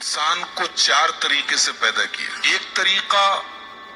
इंसान को चार तरीके से पैदा किया। एक तरीका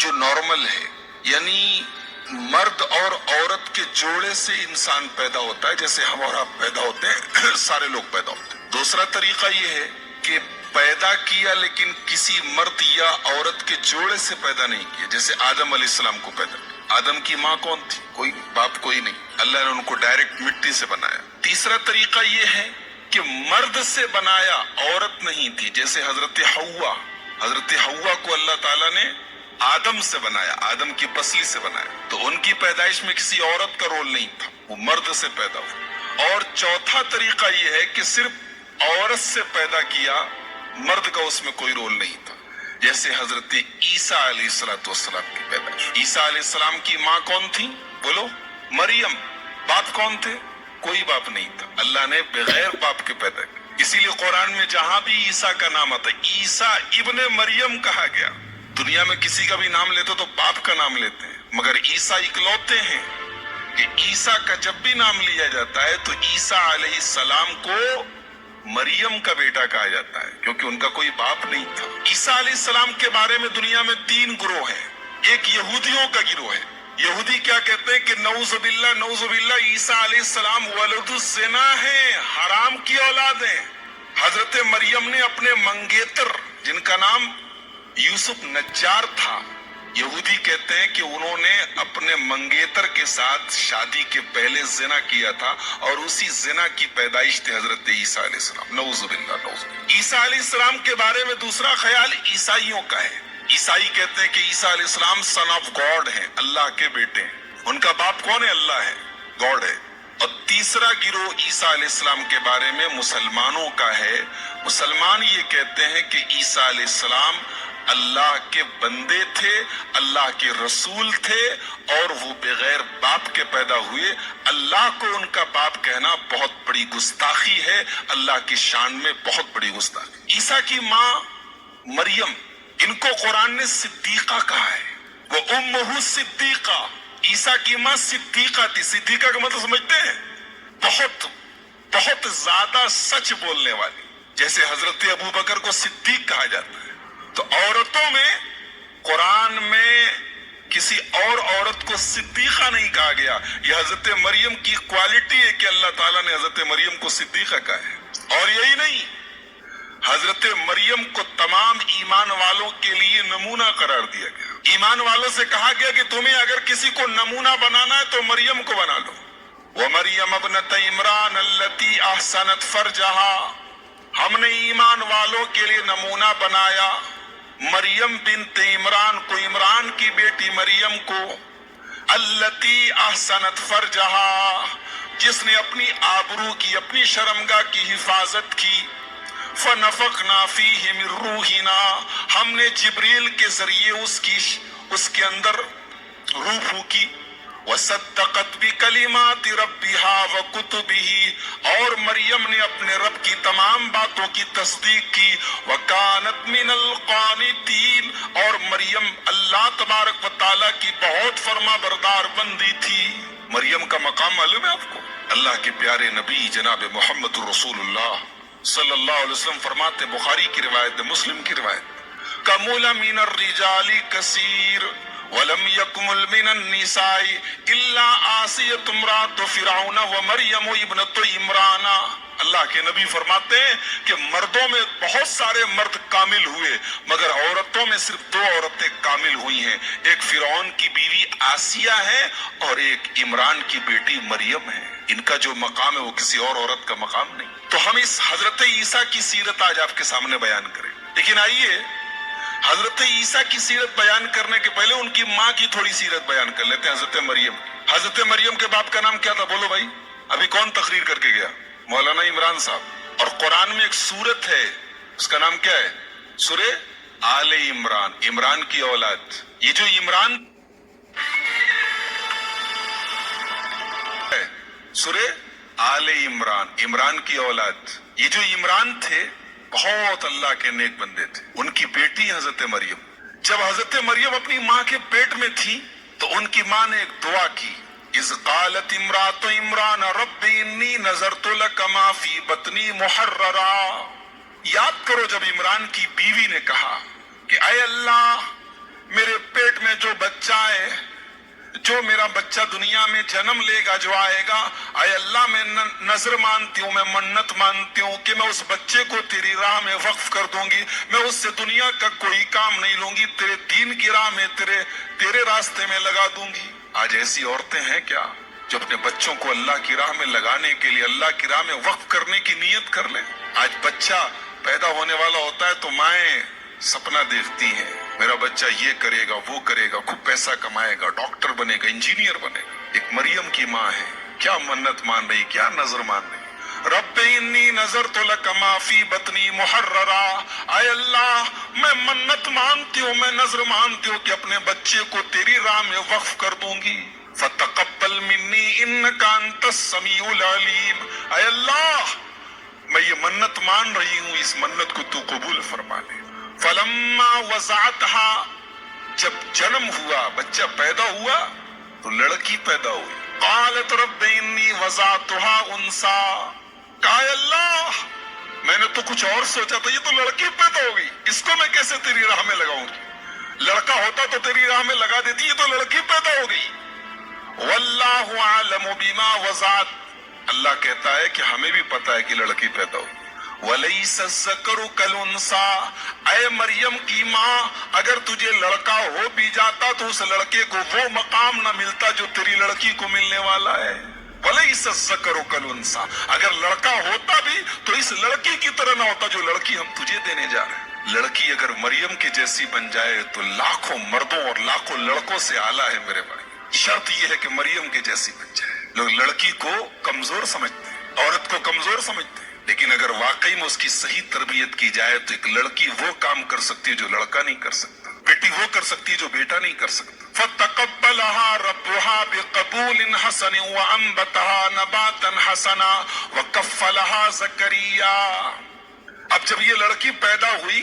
जो नॉर्मल है, यानी मर्द और औरत के जोड़े से इंसान पैदा होता है, जैसे हम और आप पैदा होते हैं सारे लोग पैदा होते हैं। दूसरा तरीका ये है कि पैदा किया लेकिन किसी मर्द या औरत के जोड़े से पैदा नहीं किया, जैसे आदम अलैहिस्सलाम को पैदा किया। आदम की माँ कौन थी? कोई बाप कोई नहीं, अल्लाह ने उनको डायरेक्ट मिट्टी से बनाया। तीसरा तरीका ये है कि मर्द से बनाया, औरत नहीं थी, जैसे हजरत हव्वा को अल्लाह ताला ने आदम से बनाया, आदम की पसली से बनाया, तो उनकी पैदाइश में किसी औरत का रोल नहीं था, वो मर्द से पैदा हुआ। और चौथा तरीका ये है कि सिर्फ औरत से पैदा किया, मर्द का उसमें कोई रोल नहीं था, जैसे हजरत ईसा अलैहिस्सलाम की पैदाइश। ईसा अलैहिस्सलाम की माँ कौन थी? बोलो। मरियम। बाप कौन थे? कोई बाप नहीं था, अल्लाह ने बगैर बाप के पैदा किया। इसीलिए कुरान में जहां भी ईसा का नाम आता है, ईसा इब्ने मरियम कहा गया। दुनिया में किसी का भी नाम लेते तो बाप का नाम लेते हैं, मगर ईसा इकलौते हैं कि ईसा का जब भी नाम लिया जाता है तो ईसा अलैहिस्सलाम को मरियम का बेटा कहा जाता है, क्योंकि उनका कोई बाप नहीं था। ईसा अलैहिस्सलाम के बारे में दुनिया में 3 गिरोह हैं। एक यहूदियों का गिरोह है। यहूदी क्या कहते हैं कि नऊजुबिल्लाह ईसा अलैहिस्सलाम वलदुज़्ज़िना है, हराम की औलाद है। हजरत मरियम ने अपने मंगेतर, जिनका नाम यूसुफ नज्जार था, यहूदी कहते हैं कि उन्होंने अपने मंगेतर के साथ शादी के पहले जिना किया था, और उसी जिना की पैदाइश थी हजरत ईसा अलैहिस्सलाम। नऊजुबिल्लाह। ईसा अलैहिस्सलाम के बारे में दूसरा ख्याल ईसाइयों का है। ईसाई कहते हैं कि ईसा अलैहिस्सलाम सन ऑफ गॉड है, अल्लाह के बेटे हैं। उनका बाप कौन है? अल्लाह है, गॉड है। और तीसरा गिरोह ईसा अलैहिस्सलाम के बारे में मुसलमानों का है। मुसलमान ये कहते हैं कि ईसा अलैहिस्सलाम अल्लाह के बंदे थे, अल्लाह के रसूल थे, और वो बगैर बाप के पैदा हुए। अल्लाह को उनका बाप कहना बहुत बड़ी गुस्ताखी है, अल्लाह की शान में बहुत बड़ी गुस्ताखी। ईसा की माँ मरियम, इनको कुरान ने सिद्दीका कहा है, वो उम्मुहु सिद्दीका। ईसा की माँ सिद्दीका थी। सिद्दीका का मतलब समझते हैं? बहुत बहुत ज्यादा सच बोलने वाली, जैसे हजरत अबू बकर को सिद्दीक कहा जाता है। तो औरतों में कुरान में किसी और औरत को सिद्दीका नहीं कहा गया। यह हजरत मरियम की क्वालिटी है कि अल्लाह ताला ने हजरत मरियम को सिद्दीका कहा है। और यही नहीं, हजरत मरियम को तमाम ईमान वालों के लिए नमूना करार दिया गया। ईमान वालों से कहा गया कि तुम्हें अगर किसी को नमूना बनाना है तो मरियम को बना लो। वो मरियम इब्नत इमरान अल्लती अहसनत फरजहा, हमने ईमान वालों के लिए नमूना बनाया मरियम बिन्त इमरान को, इमरान की बेटी मरियम को, अल्लती अहसनत फरजहा, जिसने अपनी आबरू की, अपनी शर्मगाह की हिफाजत की। फनफखना फीहि मिन रूहिना, हमने जिब्रील के जरिए उसके अंदर रूह फूकी। वसद्दक़त बिकलिमाति रब्बिहा व कुतुबिही, और मरियम ने अपने रब की तमाम बातों की तस्दीक की। व कानत मिनल क़ानितीन, और मरियम अल्लाह तबारक व तआला की बहुत फर्मा बरदार बंदी थी। मरियम का मकाम मालूम है आपको? अल्लाह के प्यारे नबी जनाब मोहम्मद रसूलुल्लाह सल्लल्लाहु अलैहि वसल्लम फरमाते, बुखारी की रिवायत है, मुस्लिम की रिवायत, कमुल मिनर रिजाली कसीर वलम यकमुल मिनन निसाई इल्ला आसियतु इम्रातु फिरौन व मरियम इब्नतु इमराना। अल्लाह के नबी फरमाते हैं कि मर्दों में बहुत सारे मर्द कामिल हुए, मगर औरतों में सिर्फ 2 औरतें कामिल हुई हैं। एक फिरौन की बीवी आसिया है और एक इमरान की बेटी मरियम है। इनका जो मकाम है वो किसी और औरत का मकाम नहीं। तो हम इस हजरत ईसा की सीरत आज आपके सामने बयान करें, लेकिन आइए हजरत ईसा की सीरत बयान करने के पहले उनकी माँ की थोड़ी सीरत बयान कर लेते हैं, हजरत मरियम। हजरत मरियम के बाप का नाम क्या था? बोलो भाई, अभी कौन तकरीर करके गया? मौलाना इमरान साहब। और कुरान में एक सूरत है, उसका नाम क्या है? सूरे आले इमरान, इमरान की औलाद। ये जो इमरान है, सूरे आले इमरान, इमरान की औलाद। ये जो इमरान थे बहुत अल्लाह के नेक बंदे थे। उनकी बेटी हजरत मरियम, जब हजरत मरियम अपनी माँ के पेट में थी तो उनकी माँ ने एक दुआ की, इज़ क़ालत इम्रातु इमरान रब्बी इन्नी नज़रतु लक मा फ़ी बतनी मुहर्ररा। याद करो जब इमरान की बीवी ने कहा कि अय अल्लाह, मेरे पेट में जो बच्चा है, जो मेरा बच्चा दुनिया में जन्म लेगा, जो आएगा, अय अल्लाह मैं नजर मानती हूँ, मैं मन्नत मानती हूँ कि मैं उस बच्चे को तेरी राह में वक्फ कर दूंगी, मैं उससे दुनिया का कोई काम नहीं लूंगी, तेरे दीन की राह में, तेरे रास्ते में लगा दूंगी। आज ऐसी औरतें हैं क्या जो अपने बच्चों को अल्लाह की राह में लगाने के लिए, अल्लाह की राह में वक्फ करने की नीयत कर लें? आज बच्चा पैदा होने वाला होता है तो माएं सपना देखती हैं, मेरा बच्चा ये करेगा, वो करेगा, खूब पैसा कमाएगा, डॉक्टर बनेगा, इंजीनियर बनेगा। एक मरियम की माँ है, क्या मन्नत मान रही, क्या नजर मान रही। रब्बे इन्नी नजर तो लक मा फी बतनी मुहर्ररा, आय अल्लाह मैं मन्नत मानती हूँ, मैं नजर मानती हूँ कि अपने बच्चे को तेरी राह में वक्फ कर दूंगी। फतक़ब्बल मिन्नी इन्नका अंतस समीउल अलीम, आय अल्लाह मैं ये मन्नत मान रही हूँ, इस मन्नत को तू कबूल फरमा ले। फलम्मा वज़अतहा, जब जन्म हुआ, बच्चा पैदा हुआ तो लड़की पैदा हुई। क़ालत रब्बि इन्नी वज़अतहा उन्सा, कहा अल्लाह मैंने तो कुछ और सोचा था, ये तो लड़की पैदा हो गई, इसको मैं कैसे तेरी राह में लगाऊंगी? लड़का होता तो तेरी राह में लगा देती, ये तो लड़की पैदा हो गई। वल्लाहु आलमु बिमा वज़अत, अल्लाह कहता है कि हमें भी पता है कि लड़की पैदा हुई। वलैसा ज़करु कल उन्सा, ऐ मरियम की माँ, अगर तुझे लड़का हो भी जाता तो उस लड़के को वो मकाम न मिलता जो तेरी लड़की को मिलने वाला है। वलैसा ज़करु कल उन्सा, अगर लड़का होता भी तो इस लड़की की तरह ना होता जो लड़की हम तुझे देने जा रहे हैं। लड़की अगर मरियम की जैसी बन जाए तो लाखों मर्दों और लाखों लड़कों से आला है मेरे भाई। शर्त यह है कि मरियम के जैसी बन जाए। लोग लड़की को कमजोर समझते हैं, औरत को कमजोर समझते हैं, लेकिन अगर वाकई में उसकी सही तरबियत की जाए तो एक लड़की वो काम कर सकती है जो लड़का नहीं कर सकता, बेटी वो कर सकती है जो बेटा नहीं कर सकता। फतक़ब्बलहा रब्बुहा बिक़बूलिन हसन व अंबतहा नबातन हसना व कफ़्फ़लहा ज़करिया। अब जब ये लड़की पैदा हुई,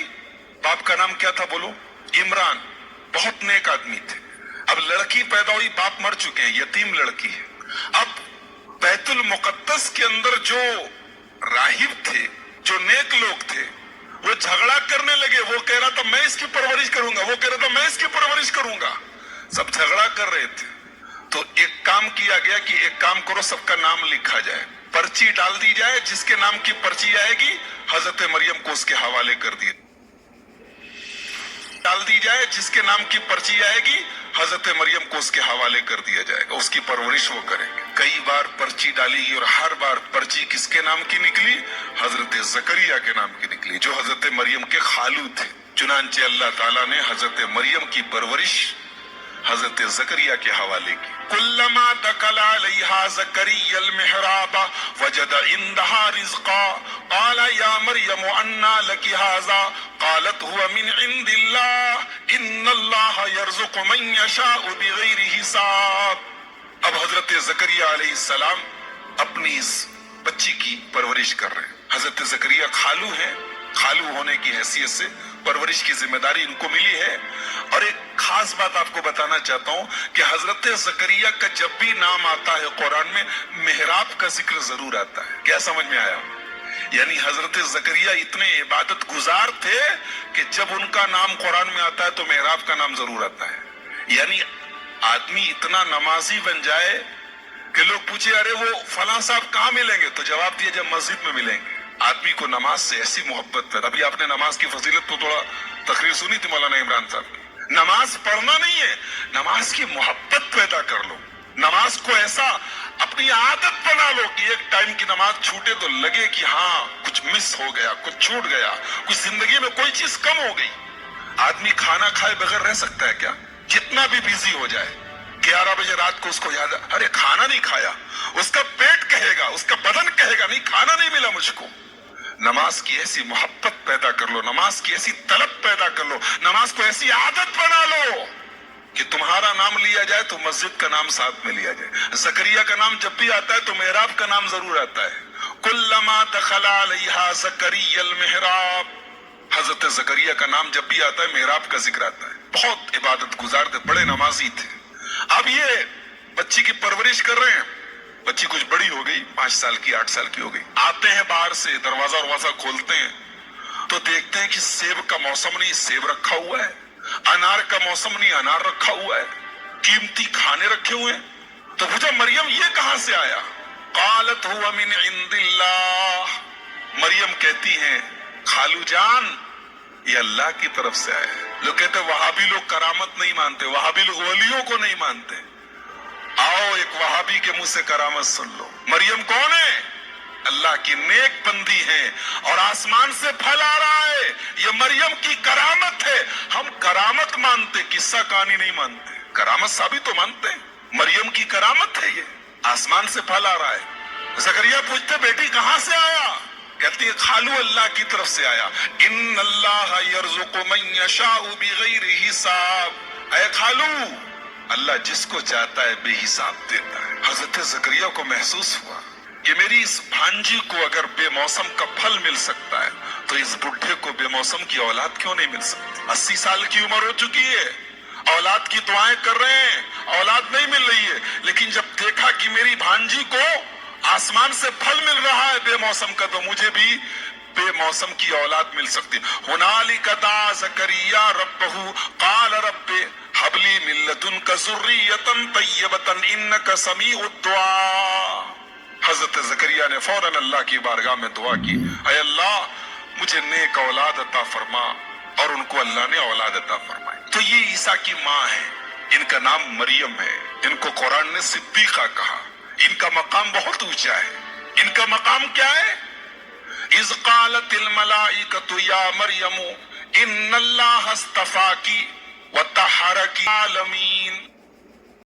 बाप का नाम क्या था बोलो? इमरान, बहुत नेक आदमी थे। अब लड़की पैदा हुई, बाप मर चुके हैं, यतीम लड़की है। अब बैतुल मुक़द्दस के अंदर जो राहिब थे, जो नेक लोग थे, वो झगड़ा करने लगे। वो कह रहा था मैं इसकी परवरिश करूंगा, वो कह रहा था मैं इसकी परवरिश करूंगा, सब झगड़ा कर रहे थे। तो एक काम किया गया कि एक काम करो, सबका नाम लिखा जाए, पर्ची डाल दी जाए, जिसके नाम की पर्ची आएगी हजरत मरियम को उसके हवाले कर दिए, डाल दी जाए, जिसके नाम की पर्ची आएगी हजरत मरियम को उसके हवाले कर दिया जाएगा, उसकी परवरिश वो करेंगे। कई बार पर्ची डाली और हर बार पर्ची किसके नाम की निकली? हजरत ज़करिया के नाम की निकली, जो हजरत मरियम के खालू थे। चुनांचे अल्लाह ताला ने हजरत मरियम की परवरिश हजरत ज़करिया के हवाले की। कुल्लमा दखला अलैहा ज़करियल मिहराब वजद इंदहा रिज़्क़ा क़ाला या मरियम अन्ना लकी हाज़ा क़ालत हुवा मिन इंदिल्लाह इन्नल्लाह यर्ज़ुक़ु मन यशाअु बिग़ैरि हिसाब। अब हजरत ज़करिया अलैहिस्सलाम अपनी इस बच्ची की परवरिश कर रहे हैं। हजरत ज़करिया खालू हैं, खालू होने की हैसियत से परवरिश की जिम्मेदारी इनको मिली है। और एक खास बात आपको बताना चाहता हूं कि हजरत ज़करिया का जब भी नाम आता है कुरान में, मेहराब का जिक्र जरूर आता है। क्या समझ में आया? यानी हजरत ज़करिया इतने इबादत गुजार थे कि जब उनका नाम कुरान में आता है तो मेहराब का नाम जरूर आता है। यानी आदमी इतना नमाजी बन जाए कि लोग पूछे अरे वो फलां साहब कहाँ मिलेंगे, तो जवाब दिया जब मस्जिद में मिलेंगे। आदमी को नमाज से ऐसी मोहब्बत है। अभी आपने नमाज की फजीलत तो थोड़ा तकरीर सुनी थी मौलाना इमरान साहब की। नमाज पढ़ना नहीं है, नमाज की मोहब्बत पैदा कर लो। नमाज को ऐसा अपनी आदत बना लो कि एक टाइम की नमाज छूटे तो लगे कि हाँ कुछ मिस हो गया, कुछ छूट गया, कुछ जिंदगी में कोई चीज कम हो गई। आदमी खाना खाए बगैर रह सकता है क्या? जितना भी बिजी हो जाए, 11 बजे रात को उसको याद अरे खाना नहीं खाया, उसका पेट कहेगा, उसका बदन कहेगा नहीं खाना नहीं मिला मुझको। नमाज की ऐसी मोहब्बत पैदा कर लो, नमाज की ऐसी तलब पैदा कर लो, नमाज को ऐसी आदत बना लो कि तुम्हारा नाम लिया जाए तो मस्जिद का नाम साथ में लिया जाए। ज़करिया का नाम जब भी आता है तो मेहराब का नाम जरूर आता है। कुल्लमा दखला अलैहा ज़करियल मिहराब, हजरत ज़करिया का नाम जब भी आता है मेहराब का जिक्र आता है। बहुत इबादत गुजार थे, बड़े नमाजी थे। अब ये बच्ची की परवरिश कर रहे हैं, बच्ची कुछ बड़ी हो गई, 5 साल की 8 साल की हो गई। आते हैं बाहर से, दरवाजा खोलते हैं तो देखते हैं कि सेब का मौसम नहीं, सेब रखा हुआ है, अनार का मौसम नहीं, अनार रखा हुआ है, कीमती खाने रखे हुए हैं। तो पूछा मरियम ये कहां से आया? कालत हुआ मिन इंदिल्लाह। मरियम कहती हैं खालू जान ये अल्लाह की तरफ से आया है। लोग कहते वहाबी लोग करामत नहीं मानते, वहाबी लोग वलियों को नहीं मानते। आओ एक वहाबी के मुंह से करामत सुन लो। मरियम कौन है? अल्लाह की नेक बंदी है और आसमान से फल आ रहा है। ये मरियम की करामत है। हम करामत मानते, किस्सा कहानी नहीं मानते। करामत साबित तो मानते हैं। मरियम की करामत है, ये आसमान से फल आ रहा है। जकरिया पूछते बेटी कहां से आया? कहती है खालू अल्लाह की तरफ से आया। इन्नल्लाह यर्ज़ुक़ु मन यशाउ बिग़ैरि हिसाब। ऐ खालू अल्लाह जिसको चाहता है बेहिसाब देता है। हजरत जकरिया को महसूस हुआ कि मेरी इस भांजी को अगर बेमौसम का फल मिल सकता है तो इस बुढ़े को बेमौसम की औलाद क्यों नहीं मिल सकती? 80 साल की उम्र हो चुकी है, औलाद की दुआएं कर रहे हैं, औलाद नहीं मिल रही है। लेकिन जब देखा कि मेरी भांजी को आसमान से फल मिल रहा है बेमौसम का, तो मुझे भी बेमौसम की औलाद मिल सकती। हुनालिका दा ज़करिया रब्बहू क़ाल रब्बि हबली मिन लदुनका ज़ुर्रियतन तय्यबतन इन्नका समीउद दुआ। हजरत ज़करिया ने फौरन अल्लाह की बारगाह में दुआ की, ऐ अल्लाह मुझे नेक औलाद अता फरमा, और उनको अल्लाह ने औलाद अता फरमाई। तो ये ईसा की माँ है, इनका नाम मरियम है। इनको कुरान ने सिद्दीक़ा कहा। इनका मकाम बहुत ऊंचा है। इनका मकाम क्या है? इज़ क़ालतिल मलाइकतु या मरियम इन्नल्लाह अस्तफ़ाकी व तहरकी आलमीन।